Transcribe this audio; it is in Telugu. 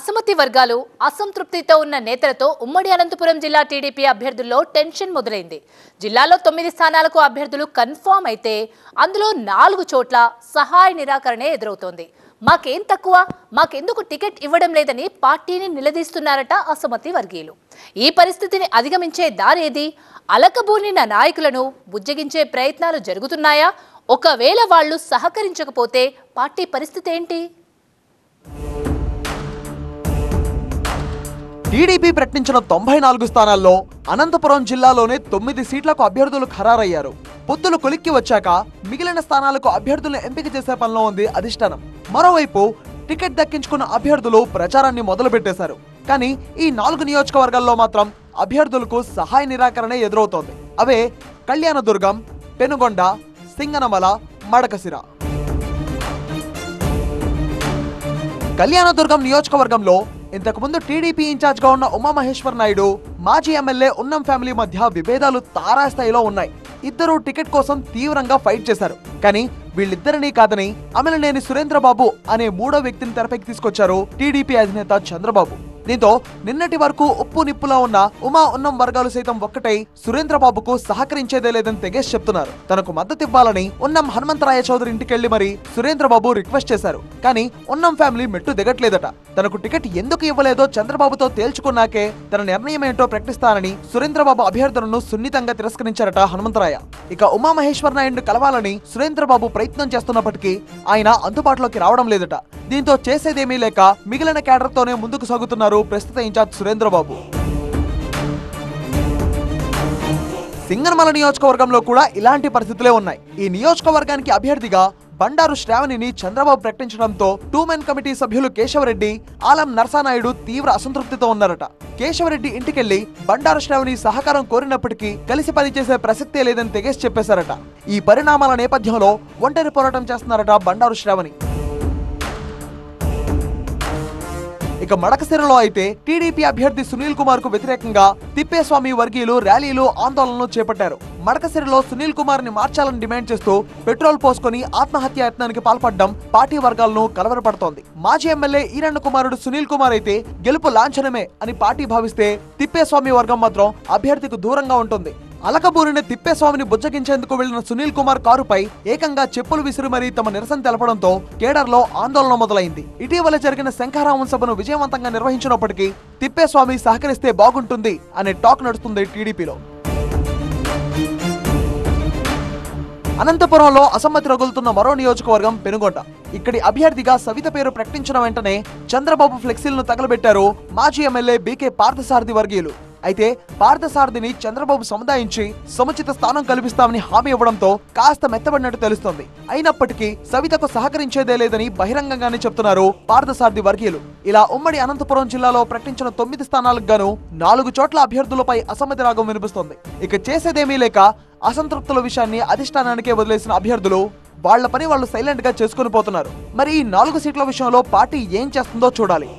అసమ్మతి వర్గాలు అసంతృప్తితో ఉన్న నేతలతో ఉమ్మడి అనంతపురం జిల్లా టీడీపీ అభ్యర్థుల్లో టెన్షన్ మొదలైంది. జిల్లాలో 9 స్థానాలకు అభ్యర్థులు కన్ఫర్మ్ అయితే అందులో 4 చోట్ల సహాయ నిరాకరణే ఎదురవుతోంది. మాకేం తక్కువ, మాకెందుకు టికెట్ ఇవ్వడం లేదని పార్టీని నిలదీస్తున్నారట అసమ్మతి వర్గీయులు. ఈ పరిస్థితిని అధిగమించే దారేది? అలకబూనిన నాయకులను బుజ్జగించే ప్రయత్నాలు జరుగుతున్నాయా? ఒకవేళ వాళ్ళు సహకరించకపోతే పార్టీ పరిస్థితి ఏంటి? టీడీపీ ప్రకటించిన 94 స్థానాల్లో అనంతపురం జిల్లాలోనే 9 సీట్లకు అభ్యర్థులు ఖరారయ్యారు. పొత్తులు కొలిక్కి వచ్చాక మిగిలిన స్థానాలకు అభ్యర్థులను ఎంపిక చేసే పనిలో ఉంది అధిష్టానం. మరోవైపు టికెట్ దక్కించుకున్న అభ్యర్థులు ప్రచారాన్ని మొదలుపెట్టేశారు. కానీ ఈ 4 నియోజకవర్గాల్లో మాత్రం అభ్యర్థులకు సహాయ నిరాకరణే ఎదురవుతోంది. అవే కళ్యాణదుర్గం, పెనుగొండ, సింగనమల, మడకసిర. కళ్యాణదుర్గం నియోజకవర్గంలో ఇంతకుముందు టీడీపీ ఇన్ఛార్జ్ గా ఉన్న ఉమామహేశ్వర్ నాయుడు, మాజీ ఎమ్మెల్యే ఉన్నం ఫ్యామిలీ మధ్య విభేదాలు తారాస్థాయిలో ఉన్నాయి. ఇద్దరు టికెట్ కోసం తీవ్రంగా ఫైట్ చేశారు. కానీ వీళ్ళిద్దరినీ కాదని అమిలనేని సురేంద్రబాబు అనే 3వ వ్యక్తిని తెరపైకి తీసుకొచ్చారు టీడీపీ అధినేత చంద్రబాబు. దీంతో నిన్నటి వరకు ఉప్పు నిప్పులా ఉన్న ఉమా ఉన్నం వర్గాలు సైతం ఒక్కటై సురేంద్రబాబుకు సహకరించేదే లేదని తెగేసి చెప్తున్నారు. తనకు మద్దతు ఇవ్వాలని ఉన్నం హనుమంతరాయ చౌదరి ఇంటికెళ్లి మరి సురేంద్రబాబు రిక్వెస్ట్ చేశారు. కానీ ఉన్నం ఫ్యామిలీ మెట్టు దిగట్లేదట. తనకు టికెట్ ఎందుకు ఇవ్వలేదో చంద్రబాబుతో తేల్చుకున్నాకే తన నిర్ణయం ఏంటో ప్రకటిస్తానని సురేంద్రబాబు అభ్యర్థనను సున్నితంగా తిరస్కరించారట హనుమంతరాయ. ఇక ఉమామహేశ్వర్ నాయుడు కలవాలని సురేంద్రబాబు ప్రయత్నం చేస్తున్నప్పటికీ ఆయన అందుబాటులోకి రావడం లేదట. దీంతో చేసేదేమీ లేక మిగిలిన కేడర్ తోనే ముందుకు సాగుతున్నారు ప్రస్తుత ఇన్ఛార్జ్ సురేంద్రబాబు. సింగనమల నియోజకవర్గంలో కూడా ఇలాంటి పరిస్థితులే ఉన్నాయి. ఈ నియోజకవర్గానికి అభ్యర్థిగా బండారు శ్రావణిని చంద్రబాబు ప్రకటించడంతో 2 మెన్ కమిటీ సభ్యులు కేశవరెడ్డి, ఆలం నరసానాయుడు తీవ్ర అసంతృప్తితో ఉన్నారట. కేశవరెడ్డి ఇంటికెళ్లి బండారు శ్రావణి సహకారం కోరినప్పటికీ కలిసి పనిచేసే ప్రసక్తే లేదని తెగేసి చెప్పేశారట. ఈ పరిణామాల నేపథ్యంలో ఒంటరి పోరాటం చేస్తున్నారట బండారు శ్రావణి. ఇక మడకసిరలో అయితే టీడీపీ అభ్యర్థి సునీల్ కుమార్ కు వ్యతిరేకంగా తిప్పేస్వామి వర్గీయులు ర్యాలీలు, ఆందోళనలు చేపట్టారు. మడకసిరలో సునీల్ కుమార్ ని మార్చాలని డిమాండ్ చేస్తూ పెట్రోల్ పోసుకొని ఆత్మహత్య యత్నానికి పాల్పడడం పార్టీ వర్గాలను కలవరపడుతోంది. మాజీ ఎమ్మెల్యే ఈరన్న కుమారుడు సునీల్ కుమార్ అయితే గెలుపు లాంఛనమే అని పార్టీ భావిస్తే తిప్పేస్వామి వర్గం మాత్రం అభ్యర్థికి దూరంగా ఉంటుంది. అలకబూరిని తిప్పేస్వామిని బుజ్జగించేందుకు వెళ్లిన సునీల్ కుమార్ కారుపై ఏకంగా చెప్పులు విసిరి మరీ తమ నిరసన తెలపడంతో కేడర్లో ఆందోళన మొదలైంది. ఇటీవల జరిగిన శంఖారావం సభను విజయవంతంగా నిర్వహించినప్పటికీ తిప్పేస్వామి సహకరిస్తే బాగుంటుంది అనే టాక్ నడుస్తుంది టీడీపీలో. అనంతపురంలో అసమ్మతి రగులుతున్న మరో నియోజకవర్గం పెనుగొండ. ఇక్కడి అభ్యర్థిగా సవిత పేరు ప్రకటించిన వెంటనే చంద్రబాబు ఫ్లెక్సీలను తగలబెట్టారు మాజీ ఎమ్మెల్యే బీకే పార్థసారథి వర్గీయులు. అయితే పార్థసారథిని చంద్రబాబు సముదాయించి సముచిత స్థానం కల్పిస్తామని హామీ ఇవ్వడంతో కాస్త మెత్తబడినట్టు తెలుస్తోంది. అయినప్పటికీ సవితకు సహకరించేదే లేదని బహిరంగంగానే చెప్తున్నారు పార్థసారథి వర్గీయులు. ఇలా ఉమ్మడి అనంతపురం జిల్లాలో ప్రకటించిన 9 స్థానాలకు గాను 4 చోట్ల అభ్యర్థులపై అసమ్మతి రాగం వినిపిస్తోంది. ఇక చేసేదేమీ లేక అసంతృప్తుల విషయాన్ని అధిష్టానానికే వదిలేసిన అభ్యర్థులు వాళ్ల పని వాళ్ళు సైలెంట్ గా చేసుకుని పోతున్నారు. మరి ఈ 4 సీట్ల విషయంలో పార్టీ ఏం చేస్తుందో చూడాలి.